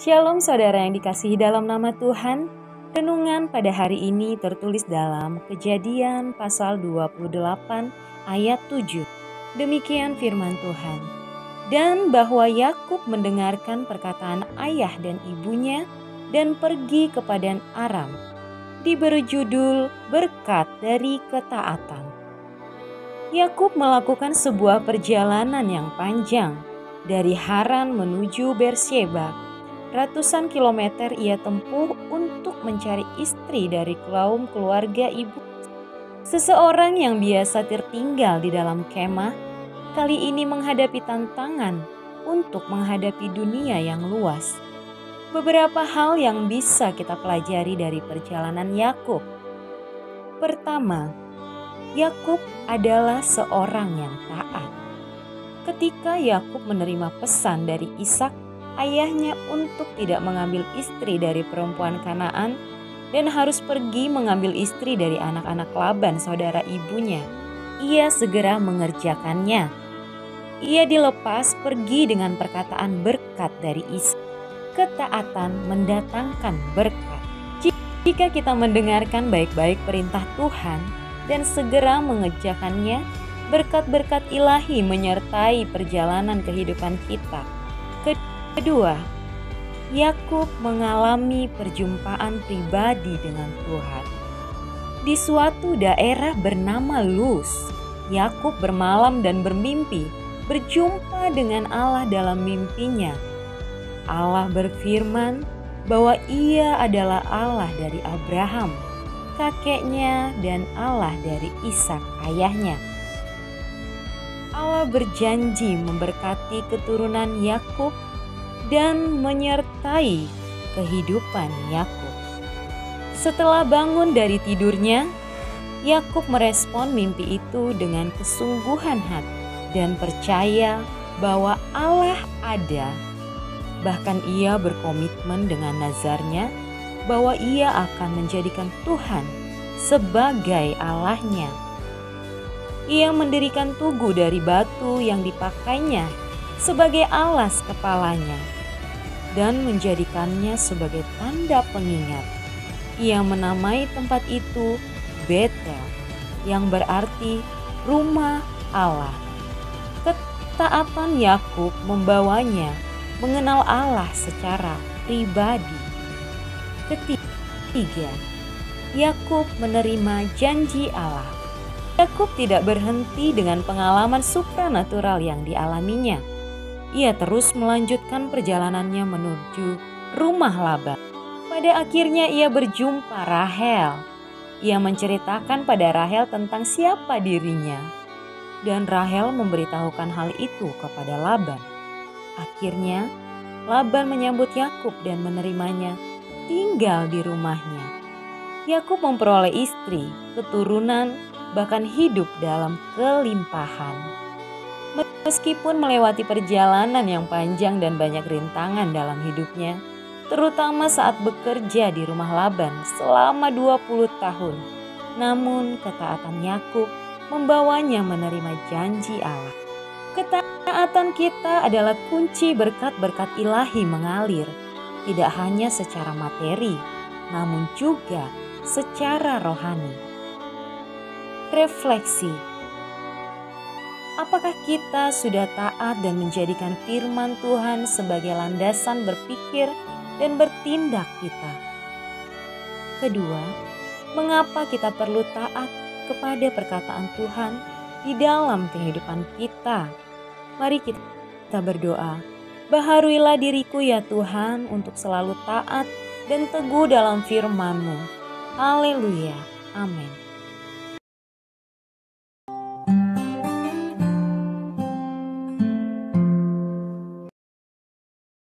Shalom saudara yang dikasihi dalam nama Tuhan. Renungan pada hari ini tertulis dalam Kejadian pasal 28 ayat 7. Demikian firman Tuhan. Dan bahwa Yakub mendengarkan perkataan ayah dan ibunya dan pergi ke Padan Aram. Diberi judul berkat dari ketaatan. Yakub melakukan sebuah perjalanan yang panjang dari Haran menuju Beersheba. Ratusan kilometer ia tempuh untuk mencari istri dari kaum keluarga ibu. Seseorang yang biasa tertinggal di dalam kemah, kali ini menghadapi tantangan untuk menghadapi dunia yang luas. Beberapa hal yang bisa kita pelajari dari perjalanan Yakub. Pertama, Yakub adalah seorang yang taat. Ketika Yakub menerima pesan dari Ishak, ayahnya untuk tidak mengambil istri dari perempuan Kanaan dan harus pergi mengambil istri dari anak-anak Laban saudara ibunya, ia segera mengerjakannya. Ia dilepas pergi dengan perkataan berkat dari Ishak. Ketaatan mendatangkan berkat. Jika kita mendengarkan baik-baik perintah Tuhan dan segera mengerjakannya, berkat-berkat ilahi menyertai perjalanan kehidupan kita. Kedua, Yakub mengalami perjumpaan pribadi dengan Tuhan. Di suatu daerah bernama Luz, Yakub bermalam dan bermimpi berjumpa dengan Allah dalam mimpinya. Allah berfirman bahwa Ia adalah Allah dari Abraham, kakeknya, dan Allah dari Ishak, ayahnya. Allah berjanji memberkati keturunan Yakub dan menyertai kehidupan Yakub. Setelah bangun dari tidurnya, Yakub merespon mimpi itu dengan kesungguhan hati dan percaya bahwa Allah ada. Bahkan ia berkomitmen dengan nazarnya bahwa ia akan menjadikan Tuhan sebagai Allahnya. Ia mendirikan tugu dari batu yang dipakainya sebagai alas kepalanya dan menjadikannya sebagai tanda pengingat. Ia menamai tempat itu Betel, yang berarti rumah Allah. Ketaatan Yakub membawanya mengenal Allah secara pribadi. Ketiga, Yakub menerima janji Allah. Yakub tidak berhenti dengan pengalaman supranatural yang dialaminya. Ia terus melanjutkan perjalanannya menuju rumah Laban. Pada akhirnya ia berjumpa Rahel. Ia menceritakan pada Rahel tentang siapa dirinya. Dan Rahel memberitahukan hal itu kepada Laban. Akhirnya Laban menyambut Yakub dan menerimanya tinggal di rumahnya. Yakub memperoleh istri, keturunan, bahkan hidup dalam kelimpahan. Meskipun melewati perjalanan yang panjang dan banyak rintangan dalam hidupnya, terutama saat bekerja di rumah Laban selama 20 tahun, namun ketaatan Yakub membawanya menerima janji Allah. Ketaatan kita adalah kunci berkat-berkat ilahi mengalir, tidak hanya secara materi, namun juga secara rohani. Refleksi. Apakah kita sudah taat dan menjadikan firman Tuhan sebagai landasan berpikir dan bertindak kita? Kedua, mengapa kita perlu taat kepada perkataan Tuhan di dalam kehidupan kita? Mari kita berdoa. Baharuilah diriku ya Tuhan untuk selalu taat dan teguh dalam firman-Mu. Haleluya. Amin.